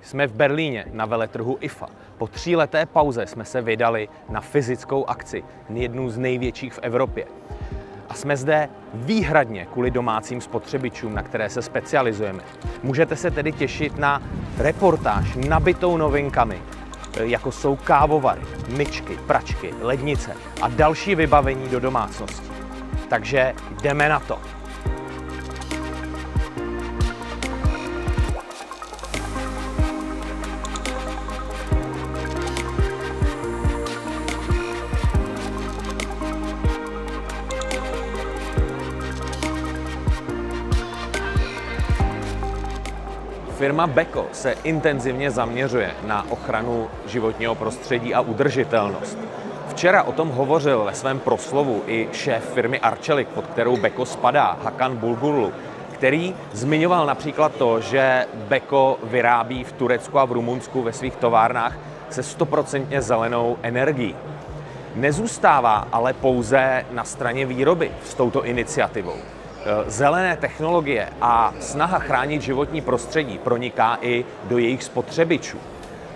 Jsme v Berlíně na veletrhu IFA. Po 3leté pauze jsme se vydali na fyzickou akci, jednu z největších v Evropě. A jsme zde výhradně kvůli domácím spotřebičům, na které se specializujeme. Můžete se tedy těšit na reportáž nabitou novinkami, jako jsou kávovary, myčky, pračky, lednice a další vybavení do domácností. Takže jdeme na to. Firma Beko se intenzivně zaměřuje na ochranu životního prostředí a udržitelnost. Včera o tom hovořil ve svém proslovu i šéf firmy Arçelik, pod kterou Beko spadá, Hakan Bulgurlu, který zmiňoval například to, že Beko vyrábí v Turecku a v Rumunsku ve svých továrnách se 100% zelenou energií. Nezůstává ale pouze na straně výroby s touto iniciativou. Zelené technologie a snaha chránit životní prostředí proniká i do jejich spotřebičů.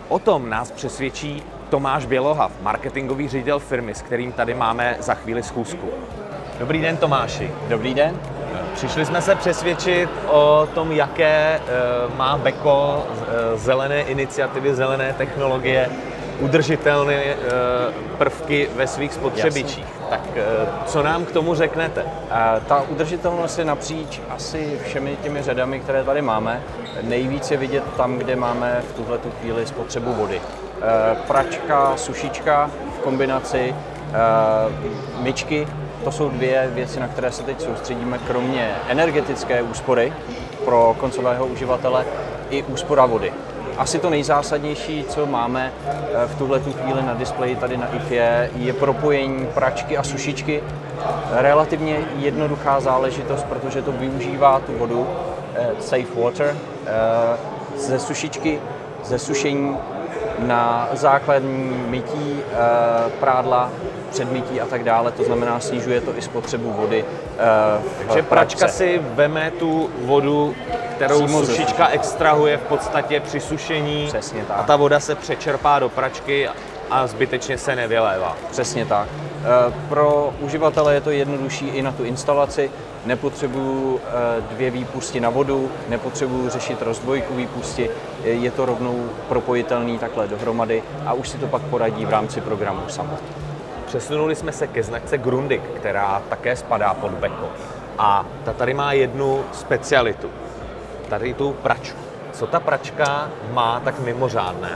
O tom nás přesvědčí Tomáš Bělohav, marketingový ředitel firmy, s kterým tady máme za chvíli schůzku. Dobrý den, Tomáši. Dobrý den. Přišli jsme se přesvědčit o tom, jaké má Beko zelené iniciativy, zelené technologie, udržitelné prvky ve svých spotřebičích. Jasně. Tak co nám k tomu řeknete? Ta udržitelnost je napříč asi všemi těmi řadami, které tady máme. Nejvíc je vidět tam, kde máme v tuhletu chvíli spotřebu vody. Pračka, sušička v kombinaci, myčky, to jsou dvě věci, na které se teď soustředíme, kromě energetické úspory pro koncového uživatele i úspora vody. Asi to nejzásadnější, co máme v tuhletu chvíli na displeji tady na IFě, je propojení pračky a sušičky. Relativně jednoduchá záležitost, protože to využívá tu vodu, safe water, ze sušičky, ze sušení na základní mytí, prádla, předmytí a tak dále, to znamená snižuje to i spotřebu vody. Takže pračka si veme tu vodu, kterou sušička extrahuje v podstatě při sušení. Přesně tak. A ta voda se přečerpá do pračky a zbytečně se nevylévá. Přesně tak. Pro uživatele je to jednodušší i na tu instalaci. Nepotřebuju 2 výpusty na vodu, nepotřebuju řešit rozdvojku výpusti, je to rovnou propojitelný takhle dohromady a už si to pak poradí v rámci programu samotný. Přesunuli jsme se ke značce Grundig, která také spadá pod Beko. A ta tady má jednu specialitu. Tady tu pračku. Co ta pračka má tak mimořádné?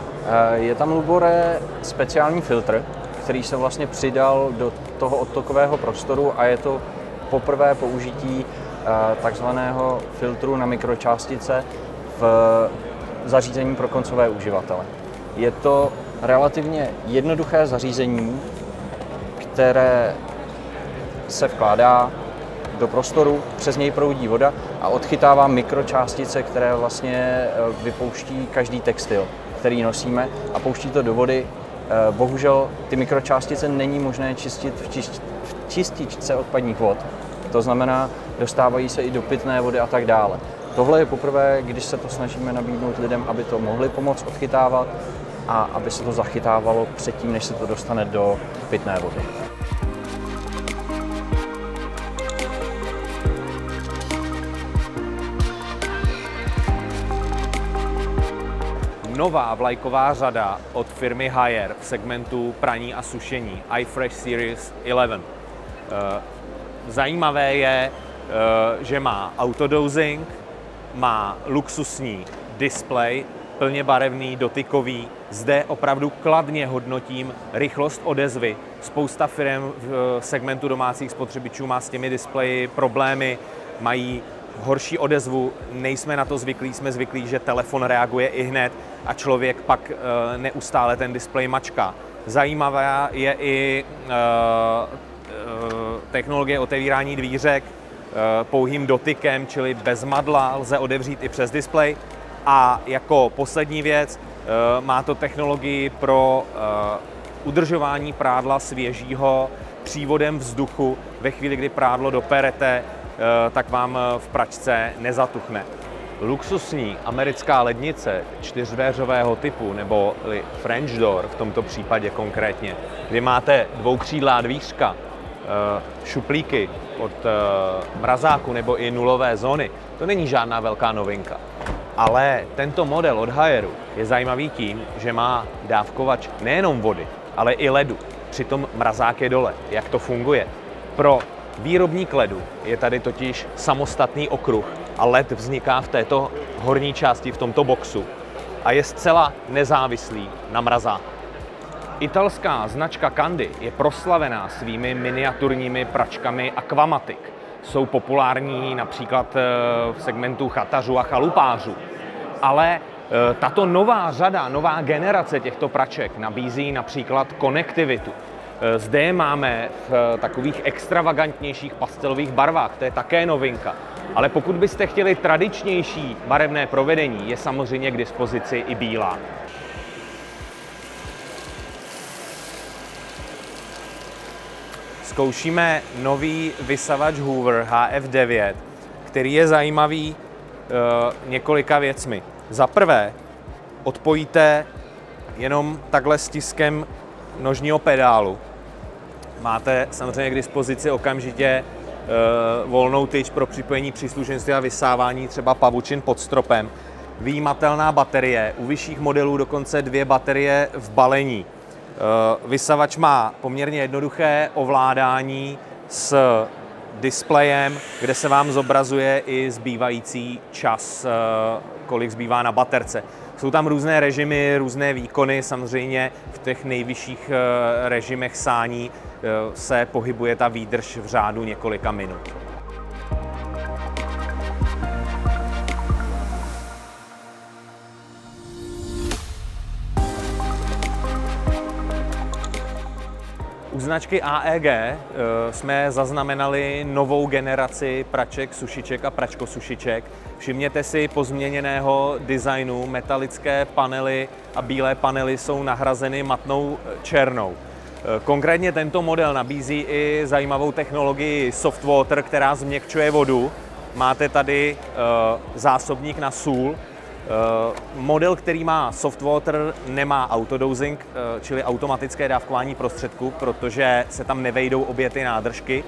Je tam Lubore speciální filtr, který se vlastně přidal do toho odtokového prostoru a je to poprvé použití takzvaného filtru na mikročástice v zařízení pro koncové uživatele. Je to relativně jednoduché zařízení, které se vkládá do prostoru, přes něj proudí voda a odchytává mikročástice, které vlastně vypouští každý textil, který nosíme a pouští to do vody. Bohužel ty mikročástice není možné čistit v čističce odpadních vod. To znamená, dostávají se i do pitné vody a tak dále. Tohle je poprvé, když se to snažíme nabídnout lidem, aby to mohli pomoct odchytávat a aby se to zachytávalo předtím, než se to dostane do pitné vody. Nová vlajková řada od firmy Haier v segmentu praní a sušení iFresh Series 11. Zajímavé je, že má autodosing, má luxusní displej, plně barevný, dotykový. Zde opravdu kladně hodnotím rychlost odezvy. Spousta firm v segmentu domácích spotřebičů má s těmi displeji problémy, mají horší odezvu, nejsme na to zvyklí, jsme zvyklí, že telefon reaguje ihned a člověk pak neustále ten displej mačká. Zajímavá je i technologie otevírání dvířek pouhým dotykem, čili bez madla, lze otevřít i přes displej. A jako poslední věc, má to technologii pro udržování prádla svěžího přívodem vzduchu. Ve chvíli, kdy prádlo doperete, tak vám v pračce nezatuchne. luxusní americká lednice čtyřdveřového typu, nebo French door v tomto případě konkrétně, kdy máte dvoukřídlá dvířka, šuplíky od mrazáku nebo i nulové zóny, to není žádná velká novinka. Ale tento model od Haieru je zajímavý tím, že má dávkovač nejenom vody, ale i ledu. Přitom mrazák je dole. Jak to funguje? Pro výrobník ledu je tady totiž samostatný okruh a led vzniká v této horní části, v tomto boxu a je zcela nezávislý na mrazáku. Italská značka Candy je proslavená svými miniaturními pračkami Aquamatic. Jsou populární například v segmentu chatařů a chalupářů. Ale tato nová řada, nová generace těchto praček nabízí například konektivitu. Zde je máme v takových extravagantnějších pastelových barvách, to je také novinka. Ale pokud byste chtěli tradičnější barevné provedení, je samozřejmě k dispozici i bílá. Zkoušíme nový vysavač Hoover HF9, který je zajímavý několika věcmi. Za prvé, odpojíte jenom takhle stiskem nožního pedálu. Máte samozřejmě k dispozici okamžitě volnou tyč pro připojení příslušenství a vysávání třeba pavučin pod stropem. Vyjímatelná baterie, u vyšších modelů dokonce 2 baterie v balení. Vysavač má poměrně jednoduché ovládání s displejem, kde se vám zobrazuje i zbývající čas, kolik zbývá na baterce. Jsou tam různé režimy, různé výkony, samozřejmě v těch nejvyšších režimech sání se pohybuje ta výdrž v řádu několika minut. U značky AEG jsme zaznamenali novou generaci praček, sušiček a pračkosušiček. Všimněte si pozměněného designu, metalické panely a bílé panely jsou nahrazeny matnou černou. Konkrétně tento model nabízí i zajímavou technologii soft water, která změkčuje vodu. Máte tady zásobník na sůl. Model, který má soft water, nemá autodosing, čili automatické dávkování prostředků, protože se tam nevejdou obě ty nádržky.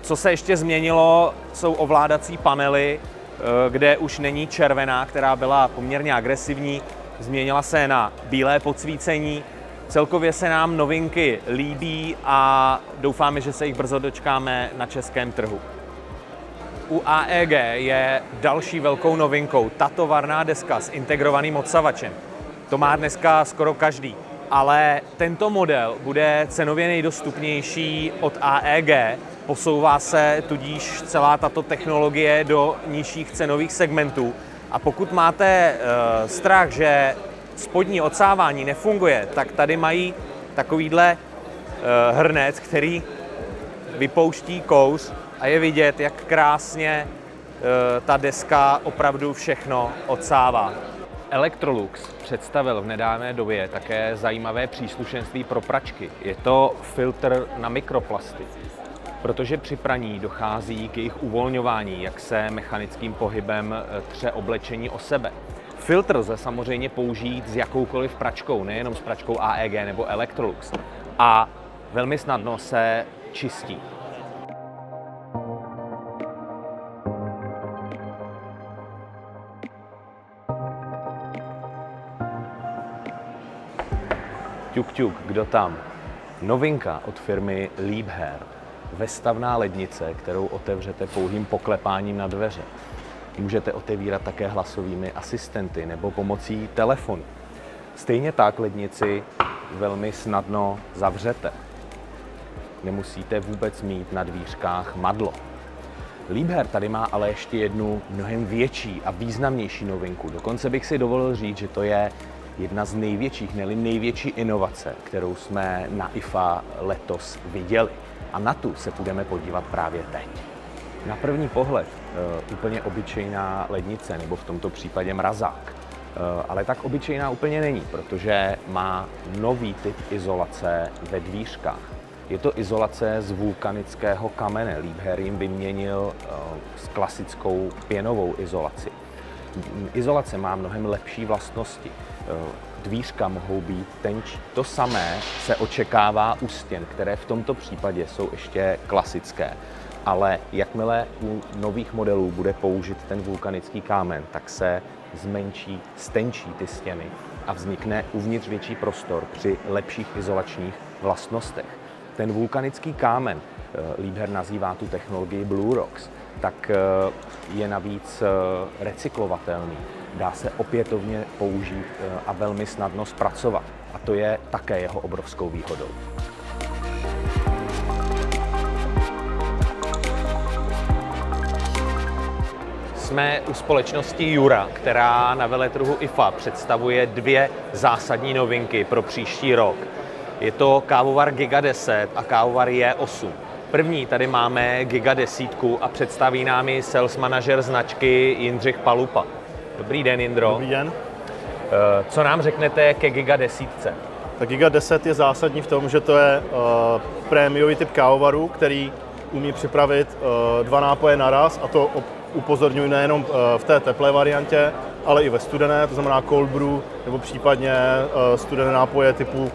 Co se ještě změnilo, jsou ovládací panely, kde už není červená, která byla poměrně agresivní. Změnila se na bílé podsvícení. Celkově se nám novinky líbí a doufáme, že se jich brzo dočkáme na českém trhu. U AEG je další velkou novinkou tato varná deska s integrovaným odsavačem. To má dneska skoro každý, ale tento model bude cenově nejdostupnější od AEG. Posouvá se tudíž celá tato technologie do nižších cenových segmentů. A pokud máte strach, že spodní odsávání nefunguje, tak tady mají takovýhle hrnec, který vypouští kouř a je vidět, jak krásně ta deska opravdu všechno odsává. Electrolux představil v nedávné době také zajímavé příslušenství pro pračky. Je to filtr na mikroplasty, protože při praní dochází k jejich uvolňování, jak se mechanickým pohybem tře oblečení o sebe. Filtr lze samozřejmě použít s jakoukoliv pračkou, nejenom s pračkou AEG nebo Electrolux, a velmi snadno se čistí. Ťuk, ťuk, kdo tam? Novinka od firmy Liebherr. Vestavná lednice, kterou otevřete pouhým poklepáním na dveře. Můžete otevírat také hlasovými asistenty nebo pomocí telefonu. Stejně tak lednici velmi snadno zavřete. Nemusíte vůbec mít na dvířkách madlo. Liebherr tady má ale ještě jednu mnohem větší a významnější novinku. Dokonce bych si dovolil říct, že to je jedna z největších, ne-li největší inovace, kterou jsme na IFA letos viděli. A na tu se budeme podívat právě teď. Na první pohled úplně obyčejná lednice, nebo v tomto případě mrazák. Ale tak obyčejná úplně není, protože má nový typ izolace ve dvířkách. Je to izolace z vulkanického kamene. Liebherr jim vyměnil s klasickou pěnovou izolaci. Izolace má mnohem lepší vlastnosti. Dvířka mohou být tenčí. To samé se očekává u stěn, které v tomto případě jsou ještě klasické. Ale jakmile u nových modelů bude použit ten vulkanický kámen, tak se zmenší, stenčí ty stěny a vznikne uvnitř větší prostor při lepších izolačních vlastnostech. Ten vulkanický kámen, Liebherr nazývá tu technologii Blue Rocks, tak je navíc recyklovatelný. Dá se opětovně použít a velmi snadno zpracovat. A to je také jeho obrovskou výhodou. Jsme u společnosti Jura, která na veletrhu IFA představuje dvě zásadní novinky pro příští rok. Je to kávovar Giga 10 a kávovar J8. První tady máme Giga 10 a představí nám ji sales manažer značky Jindřich Palupa. Dobrý den, Jindro. Dobrý den. Co nám řeknete ke Giga 10? Tak Giga 10 je zásadní v tom, že to je prémiový typ kávovaru, který umí připravit dva nápoje naraz, a to upozorňuji nejenom v té teplé variantě, ale i ve studené, to znamená cold brew, nebo případně studené nápoje typu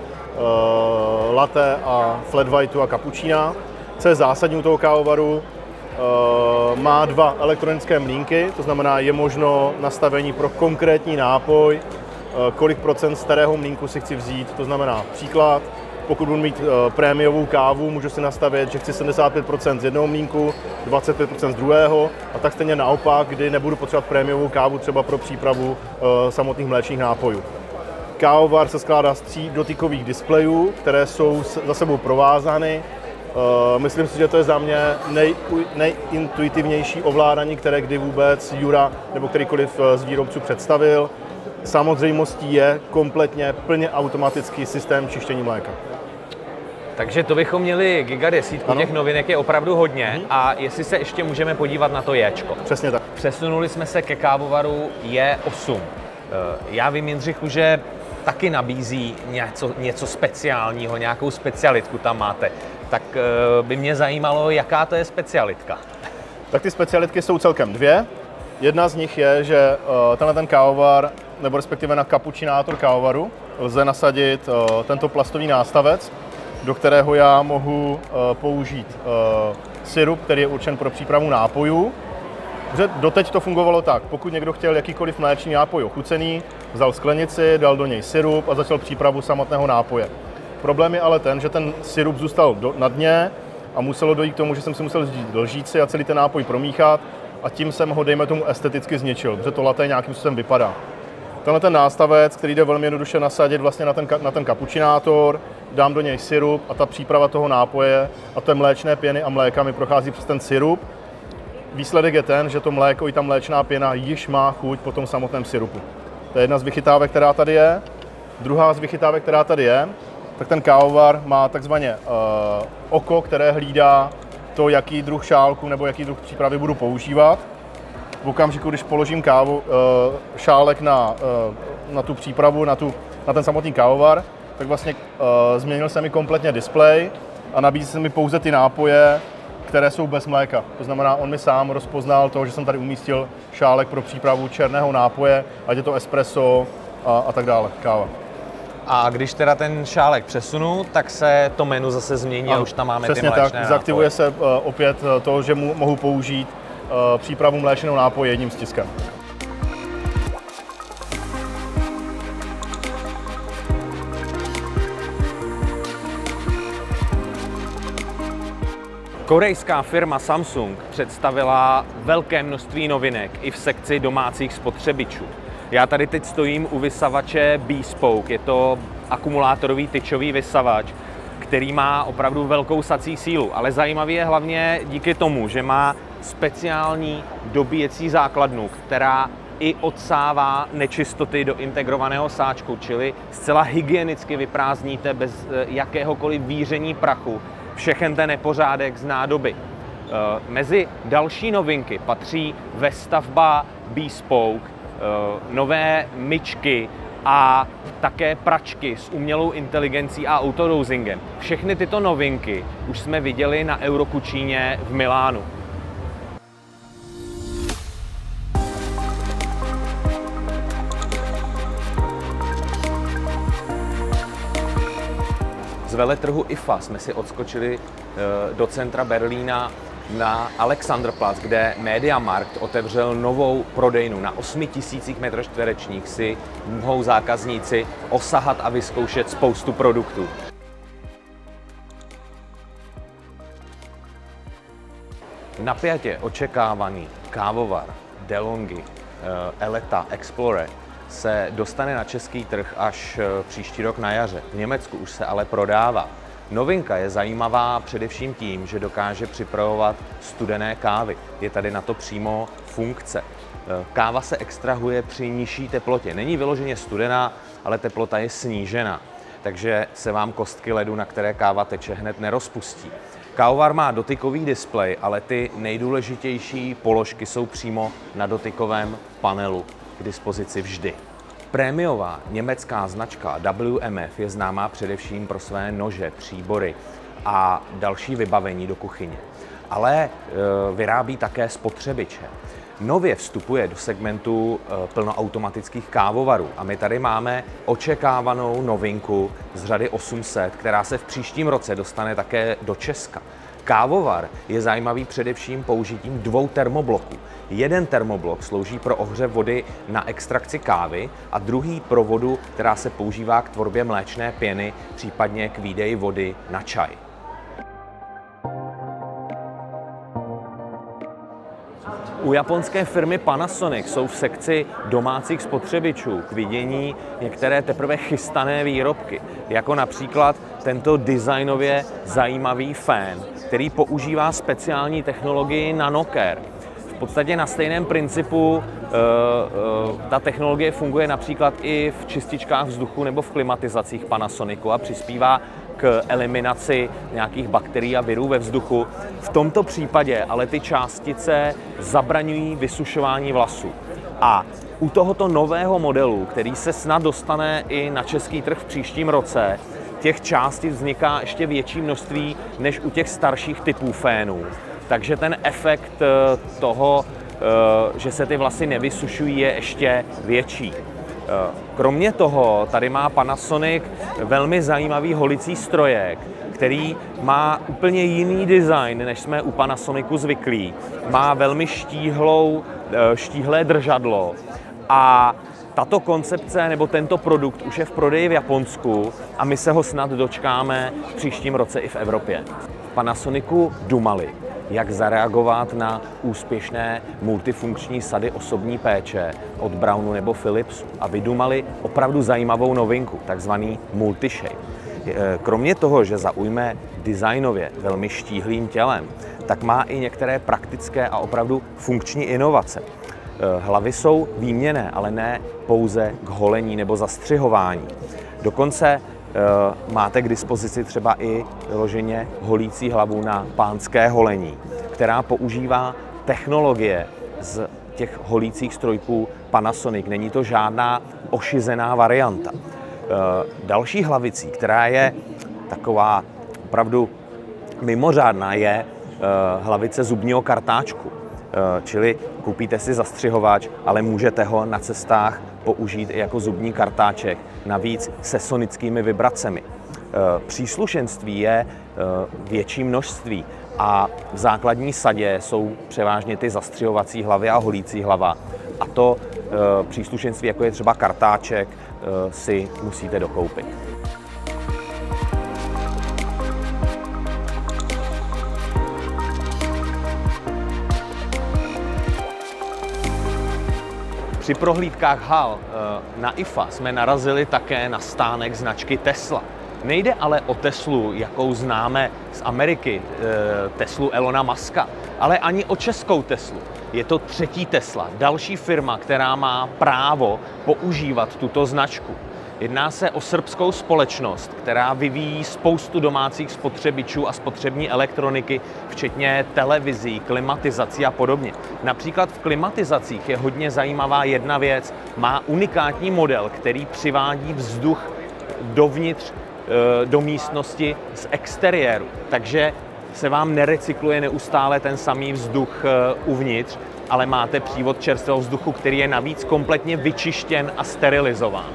latte a flat white a cappuccina. Co je zásadní u toho kávovaru, má dva elektronické mlýnky, to znamená, je možno nastavení pro konkrétní nápoj, kolik procent starého mlýnku si chci vzít. To znamená příklad, pokud budu mít prémiovou kávu, můžu si nastavit, že chci 75% z jednoho mlýnku, 25% z druhého, a tak stejně naopak, kdy nebudu potřebovat prémiovou kávu třeba pro přípravu samotných mléčných nápojů. Kávovar se skládá z 3 dotykových displejů, které jsou za sebou provázány. Myslím si, že to je za mě nejintuitivnější ovládání, které kdy vůbec Jura nebo kterýkoliv z výrobců představil. Samozřejmostí je kompletně plně automatický systém čištění mléka. Takže to bychom měli Giga 10, těch novinek je opravdu hodně. A jestli se ještě můžeme podívat na to Jčko. Přesně tak. Přesunuli jsme se ke kávovaru J8. Já vím, Jindřichu, že taky nabízí něco speciálního, nějakou specialitku tam máte. Tak by mě zajímalo, jaká to je specialitka. Tak ty specialitky jsou celkem dvě. Jedna z nich je, že tenhle ten kávovar, nebo respektive na kapučinátor kávovaru, lze nasadit tento plastový nástavec, do kterého já mohu použít sirup, který je určen pro přípravu nápojů. Doteď to fungovalo tak, pokud někdo chtěl jakýkoliv mléčný nápoj ochucený, vzal sklenici, dal do něj sirup a začal přípravu samotného nápoje. Problém je ale ten, že ten sirup zůstal na dně a muselo dojít k tomu, že jsem si musel vzít lžíci a celý ten nápoj promíchat, a tím jsem ho, dejme tomu, esteticky zničil, protože to latte nějakým způsobem vypadá. Tenhle ten nástavec, který jde velmi jednoduše nasadit vlastně na ten kapučinátor, dám do něj sirup a ta příprava toho nápoje a té mléčné pěny a mléka mi prochází přes ten sirup. Výsledek je ten, že to mléko i ta mléčná pěna již má chuť po tom samotném sirupu. To je jedna z vychytávek, která tady je. Druhá z vychytávek, která tady je, tak ten kávovar má takzvaně oko, které hlídá to, jaký druh šálku nebo jaký druh přípravy budu používat. V okamžiku, když položím šálek na tu přípravu, na ten samotný kávovar, tak vlastně změnil se mi kompletně displej a nabízí se mi pouze ty nápoje, které jsou bez mléka. To znamená, on mi sám rozpoznal to, že jsem tady umístil šálek pro přípravu černého nápoje, ať je to espresso a tak dále, káva. A když teda ten šálek přesunu, tak se to menu zase změní a už tam máme ty mléčné nápoje. Přesně tak, zaktivuje se opět to, že mohu použít přípravu mléčného nápoje jedním stiskem. Korejská firma Samsung představila velké množství novinek i v sekci domácích spotřebičů. Já tady teď stojím u vysavače Bespoke, je to akumulátorový tyčový vysavač, který má opravdu velkou sací sílu, ale zajímavý je hlavně díky tomu, že má speciální dobíjecí základnu, která i odsává nečistoty do integrovaného sáčku, čili zcela hygienicky vyprázdníte bez jakéhokoliv víření prachu všechen ten nepořádek z nádoby. Mezi další novinky patří vestavba Bespoke, nové myčky a také pračky s umělou inteligencí a autodosingem. Všechny tyto novinky už jsme viděli na Eurocucině v Milánu. veletrhu IFA jsme si odskočili do centra Berlína na Alexanderplatz, kde MediaMarkt otevřel novou prodejnu. Na 8 000 m2 si mohou zákazníci osahat a vyzkoušet spoustu produktů. Napjatě očekávaný kávovar DeLonghi Eleta Explorer se dostane na český trh až příští rok na jaře. V Německu už se ale prodává. Novinka je zajímavá především tím, že dokáže připravovat studené kávy. Je tady na to přímo funkce. Káva se extrahuje při nižší teplotě. Není vyloženě studená, ale teplota je snížená. Takže se vám kostky ledu, na které káva teče, hned nerozpustí. Kávovar má dotykový displej, ale ty nejdůležitější položky jsou přímo na dotykovém panelu k dispozici vždy. Prémiová německá značka WMF je známá především pro své nože, příbory a další vybavení do kuchyně. Ale vyrábí také spotřebiče. Nově vstupuje do segmentu plnoautomatických kávovarů a my tady máme očekávanou novinku z řady 800, která se v příštím roce dostane také do Česka. Kávovar je zajímavý především použitím 2 termobloků. Jeden termoblok slouží pro ohřev vody na extrakci kávy a druhý pro vodu, která se používá k tvorbě mléčné pěny, případně k výdeji vody na čaj. U japonské firmy Panasonic jsou v sekci domácích spotřebičů k vidění některé teprve chystané výrobky, jako například tento designově zajímavý fén, který používá speciální technologii NanoCare. V podstatě na stejném principu ta technologie funguje například i v čističkách vzduchu nebo v klimatizacích Panasonicu a přispívá k eliminaci nějakých bakterií a virů ve vzduchu. V tomto případě ale ty částice zabraňují vysušování vlasů. A u tohoto nového modelu, který se snad dostane i na český trh v příštím roce, těch částic vzniká ještě větší množství než u těch starších typů fénů. Takže ten efekt toho, že se ty vlasy nevysušují, je ještě větší. Kromě toho tady má Panasonic velmi zajímavý holicí strojek, který má úplně jiný design, než jsme u Panasonicu zvyklí. Má velmi štíhlé držadlo a tato koncepce nebo tento produkt už je v prodeji v Japonsku a my se ho snad dočkáme v příštím roce i v Evropě. V Panasonicu dumali, jak zareagovat na úspěšné multifunkční sady osobní péče od Brownu nebo Philipsu a vydumali opravdu zajímavou novinku, takzvaný Multishape. Kromě toho, že zaujme designově velmi štíhlým tělem, tak má i některé praktické a opravdu funkční inovace. Hlavy jsou výměnné, ale ne pouze k holení nebo zastřihování. Dokonce máte k dispozici třeba i vyloženě holící hlavu na pánské holení, která používá technologie z těch holících strojků Panasonic. Není to žádná ošizená varianta. Další hlavicí, která je taková opravdu mimořádná, je hlavice zubního kartáčku. Čili koupíte si zastřihovač, ale můžete ho na cestách použít i jako zubní kartáček, navíc se sonickými vibracemi. Příslušenství je větší množství a v základní sadě jsou převážně ty zastřihovací hlavy a holící hlava. A to příslušenství, jako je třeba kartáček, si musíte dokoupit. Při prohlídkách hal na IFA jsme narazili také na stánek značky Tesla. Nejde ale o Teslu, jakou známe z Ameriky, Teslu Elona Muska, ale ani o českou Teslu. Je to třetí Tesla, další firma, která má právo používat tuto značku. Jedná se o srbskou společnost, která vyvíjí spoustu domácích spotřebičů a spotřební elektroniky, včetně televizí, klimatizací a podobně. Například v klimatizacích je hodně zajímavá jedna věc. Má unikátní model, který přivádí vzduch dovnitř do místnosti z exteriéru. Takže se vám nerecykluje neustále ten samý vzduch uvnitř, ale máte přívod čerstvého vzduchu, který je navíc kompletně vyčištěn a sterilizován.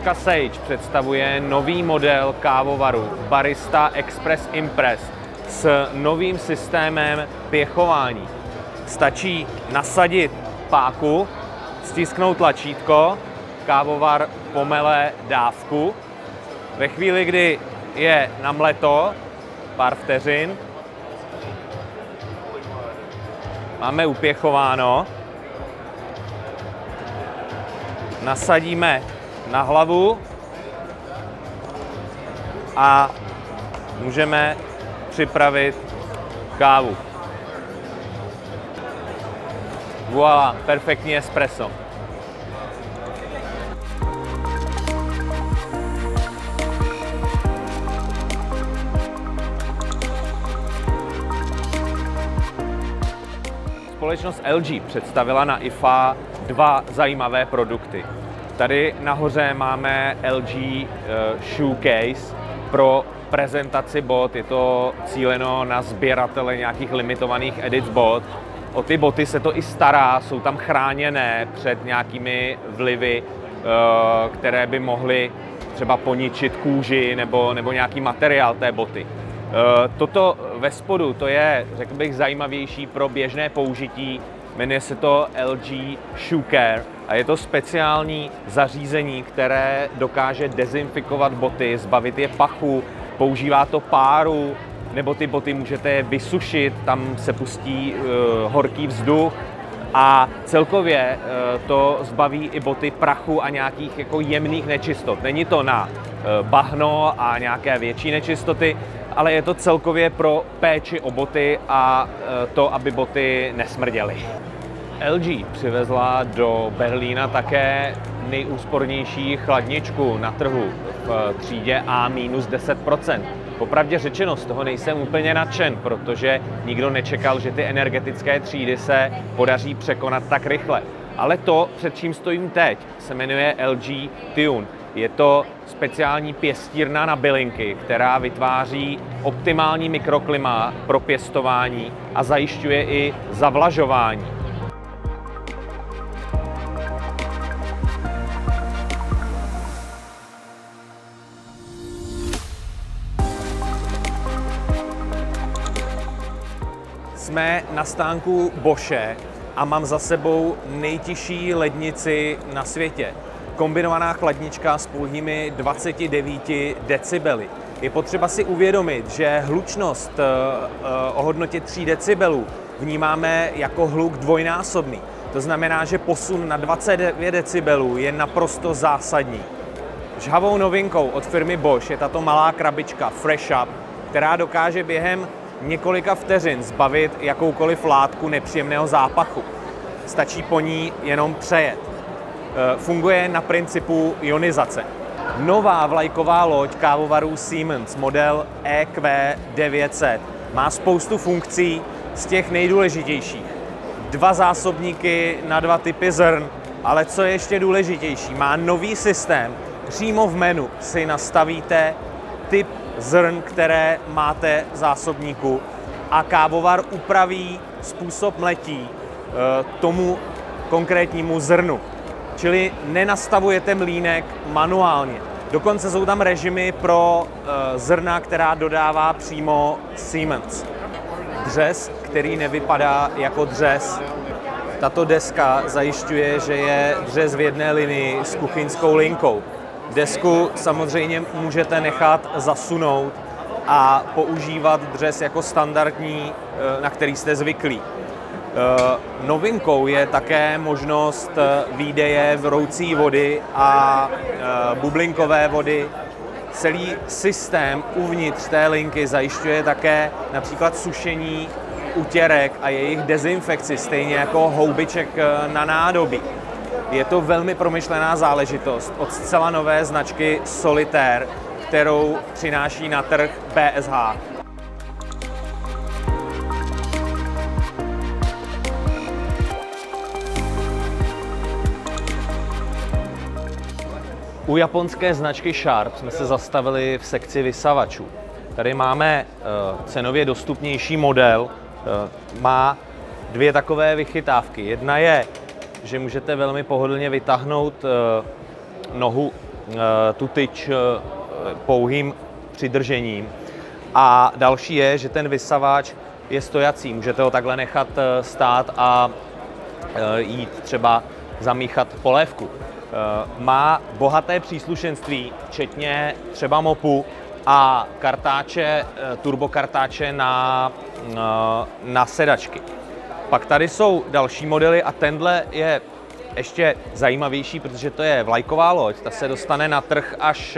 značka Sage představuje nový model kávovaru Barista Express Impress s novým systémem pěchování. Stačí nasadit páku, stisknout tlačítko, kávovar pomele dávku. Ve chvíli, kdy je namleto, pár vteřin, máme upěchováno, nasadíme na hlavu a můžeme připravit kávu. Voilà, perfektní espresso. Společnost LG představila na IFA dva zajímavé produkty. Tady nahoře máme LG Showcase pro prezentaci bot. Je to cíleno na sběratele nějakých limitovaných edic bot. O ty boty se to i stará, jsou tam chráněné před nějakými vlivy, které by mohly třeba poničit kůži nebo nějaký materiál té boty. Toto ve spodu, to je, řekl bych, zajímavější pro běžné použití. Jmenuje se to LG Shoecare a je to speciální zařízení, které dokáže dezinfikovat boty, zbavit je pachu, používá to páru, nebo ty boty můžete vysušit, tam se pustí horký vzduch a celkově to zbaví i boty prachu a nějakých jako jemných nečistot. Není to na bahno a nějaké větší nečistoty, ale je to celkově pro péči o boty a to, aby boty nesmrděly. LG přivezla do Berlína také nejúspornější chladničku na trhu v třídě A-10%. Popravdě řečeno, z toho nejsem úplně nadšen, protože nikdo nečekal, že ty energetické třídy se podaří překonat tak rychle. Ale to, před čím stojím teď, se jmenuje LG Tune. Je to speciální pěstírna na bylinky, která vytváří optimální mikroklima pro pěstování a zajišťuje i zavlažování. Jsme na stánku Bosche a mám za sebou nejtižší lednici na světě. Kombinovaná chladnička s pouhými 29 decibely. Je potřeba si uvědomit, že hlučnost o hodnotě 3 decibelů vnímáme jako hluk dvojnásobný. To znamená, že posun na 29 decibelů je naprosto zásadní. Žhavou novinkou od firmy Bosch je tato malá krabička Fresh Up, která dokáže během několika vteřin zbavit jakoukoliv látku nepříjemného zápachu. Stačí po ní jenom přejet. Funguje na principu ionizace. Nová vlajková loď kávovarů Siemens, model EQ900, má spoustu funkcí, z těch nejdůležitějších. 2 zásobníky na 2 typy zrn, ale co je ještě důležitější, má nový systém. Přímo v menu si nastavíte typ zrn, které máte v zásobníku a kávovar upraví způsob mletí tomu konkrétnímu zrnu. Čili nenastavujete mlýnek manuálně. Dokonce jsou tam režimy pro zrna, která dodává přímo Siemens. Dřez, který nevypadá jako dřez. Tato deska zajišťuje, že je dřez v jedné linii s kuchyňskou linkou. Desku samozřejmě můžete nechat zasunout a používat dřez jako standardní, na který jste zvyklí. Novinkou je také možnost výdeje vroucí vody a bublinkové vody. Celý systém uvnitř té linky zajišťuje také například sušení utěrek a jejich dezinfekci, stejně jako houbiček na nádobí. Je to velmi promyšlená záležitost od zcela nové značky Solitaire, kterou přináší na trh BSH. U japonské značky Sharp jsme se zastavili v sekci vysavačů. Tady máme cenově dostupnější model, má 2 takové vychytávky. Jedna je, že můžete velmi pohodlně vytáhnout nohu tu tyč pouhým přidržením. A další je, že ten vysavač je stojací. Můžete ho takhle nechat stát a jít třeba zamíchat polévku. Má bohaté příslušenství, včetně třeba mopu a kartáče, turbokartáče na sedačky. Pak tady jsou další modely a tenhle je ještě zajímavější, protože to je vlajková loď, ta se dostane na trh až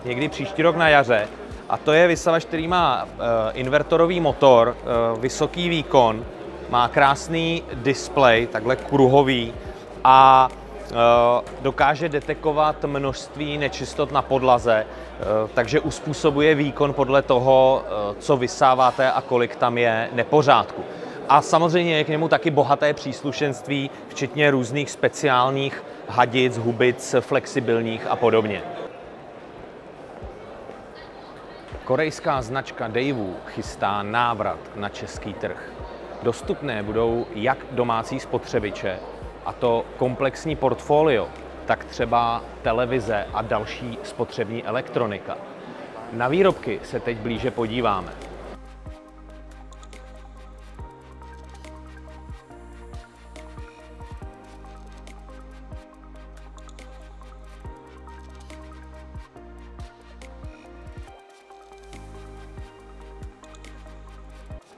někdy příští rok na jaře. A to je vysavač, který má invertorový motor, vysoký výkon, má krásný displej, takhle kruhový a dokáže detekovat množství nečistot na podlaze, takže uspůsobuje výkon podle toho, co vysáváte a kolik tam je nepořádku. A samozřejmě je k němu taky bohaté příslušenství, včetně různých speciálních hadic, hubic, flexibilních a podobně. Korejská značka Daewoo chystá návrat na český trh. Dostupné budou jak domácí spotřebiče, a to komplexní portfolio, tak třeba televize a další spotřební elektronika. Na výrobky se teď blíže podíváme.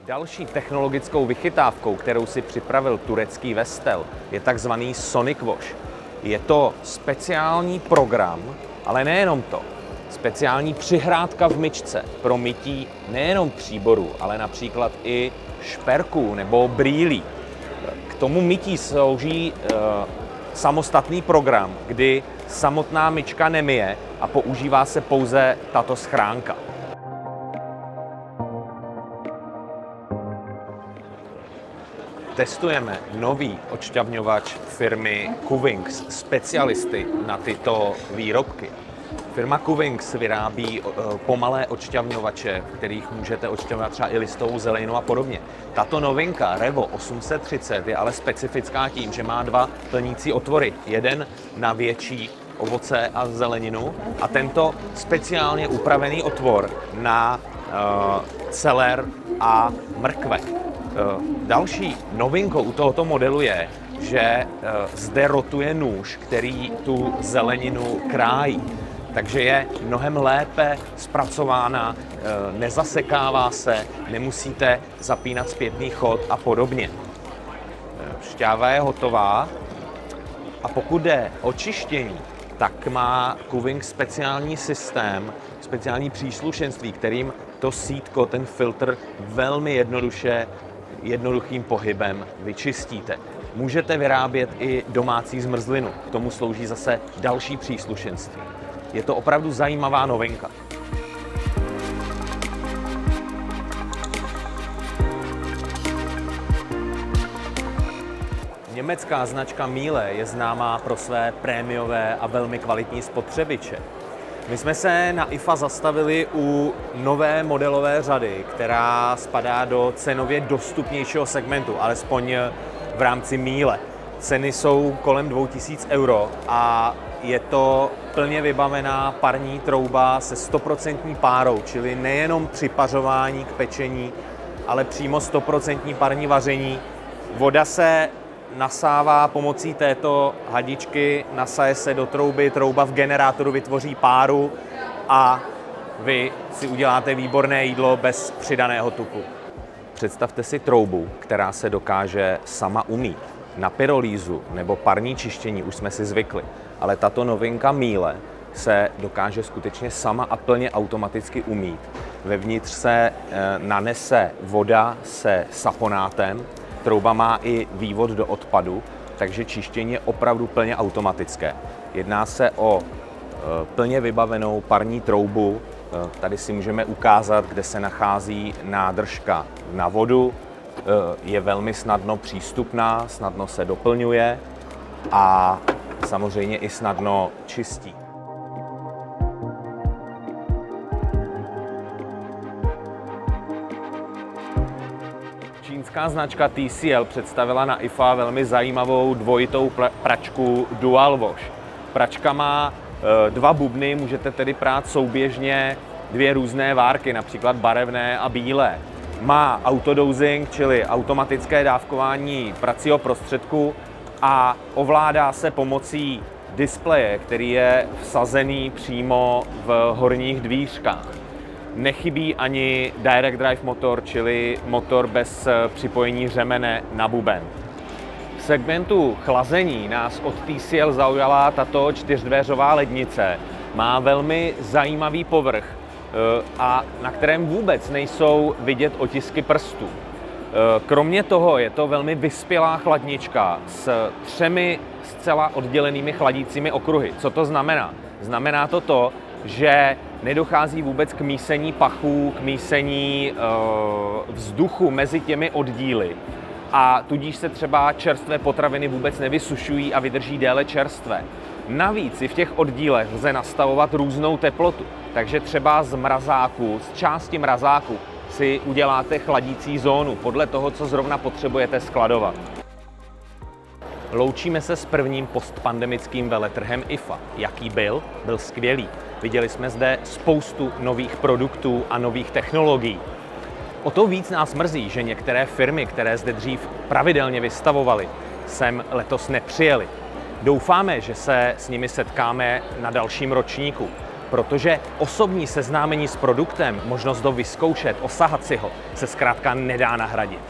Další technologickou vychytávkou, kterou si připravil turecký Vestel, je takzvaný Sonic Wash. Je to speciální program, ale nejenom to. Speciální přihrádka v myčce pro mytí nejenom příborů, ale například i šperků nebo brýlí. K tomu mytí slouží samostatný program, kdy samotná myčka nemyje a používá se pouze tato schránka. Testujeme nový odšťavňovač firmy Kuvings, specialisty na tyto výrobky. Firma Kuvings vyrábí pomalé odšťavňovače, v kterých můžete odšťavňovat třeba i listovou zeleninu a podobně. Tato novinka Revo 830 je ale specifická tím, že má dva plnící otvory. Jeden na větší ovoce a zeleninu a tento speciálně upravený otvor na celer a mrkve. Další novinkou u tohoto modelu je, že zde rotuje nůž, který tu zeleninu krájí. Takže je mnohem lépe zpracována, nezasekává se, nemusíte zapínat zpětný chod a podobně. Šťáva je hotová a pokud jde o čištění, tak má Kuvings speciální systém, speciální příslušenství, kterým to sítko, ten filtr velmi jednoduchým pohybem vyčistíte. Můžete vyrábět i domácí zmrzlinu, k tomu slouží zase další příslušenství. Je to opravdu zajímavá novinka. Německá značka Miele je známá pro své prémiové a velmi kvalitní spotřebiče. My jsme se na IFA zastavili u nové modelové řady, která spadá do cenově dostupnějšího segmentu, alespoň v rámci Miele. Ceny jsou kolem 2000 € a je to plně vybavená parní trouba se 100% párou, čili nejenom připařování k pečení, ale přímo 100% parní vaření. Voda se nasává pomocí této hadičky, nasaje se do trouby, trouba v generátoru vytvoří páru a vy si uděláte výborné jídlo bez přidaného tuku. Představte si troubu, která se dokáže sama umýt. Na pyrolízu nebo parní čištění už jsme si zvykli, ale tato novinka Miele se dokáže skutečně sama a plně automaticky umýt. Vevnitř se nanese voda se saponátem, trouba má i vývod do odpadu, takže čištění je opravdu plně automatické. Jedná se o plně vybavenou parní troubu. Tady si můžeme ukázat, kde se nachází nádržka na vodu. Je velmi snadno přístupná, snadno se doplňuje a samozřejmě i snadno čistí. Čínská značka TCL představila na IFA velmi zajímavou dvojitou pračku Dual Wash. Pračka má 2 bubny můžete tedy prát souběžně 2 různé várky, například barevné a bílé. Má autodosing, čili automatické dávkování pracího prostředku a ovládá se pomocí displeje, který je vsazený přímo v horních dvířkách. Nechybí ani direct drive motor, čili motor bez připojení řemene na buben. V segmentu chlazení nás od TCL zaujala tato 4dveřová lednice. Má velmi zajímavý povrch a na kterém vůbec nejsou vidět otisky prstů. Kromě toho je to velmi vyspělá chladnička s 3 zcela oddělenými chladícími okruhy. Co to znamená? Znamená to, že nedochází vůbec k mísení pachů, k mísení vzduchu mezi těmi oddíly. A tudíž se třeba čerstvé potraviny vůbec nevysušují a vydrží déle čerstvé. Navíc i v těch oddílech lze nastavovat různou teplotu, takže třeba z části mrazáku si uděláte chladící zónu podle toho, co zrovna potřebujete skladovat. Loučíme se s prvním postpandemickým veletrhem IFA. Jaký byl? Byl skvělý. Viděli jsme zde spoustu nových produktů a nových technologií. O to víc nás mrzí, že některé firmy, které zde dřív pravidelně vystavovaly, sem letos nepřijeli. Doufáme, že se s nimi setkáme na dalším ročníku, protože osobní seznámení s produktem, možnost ho vyzkoušet, osahat si ho, se zkrátka nedá nahradit.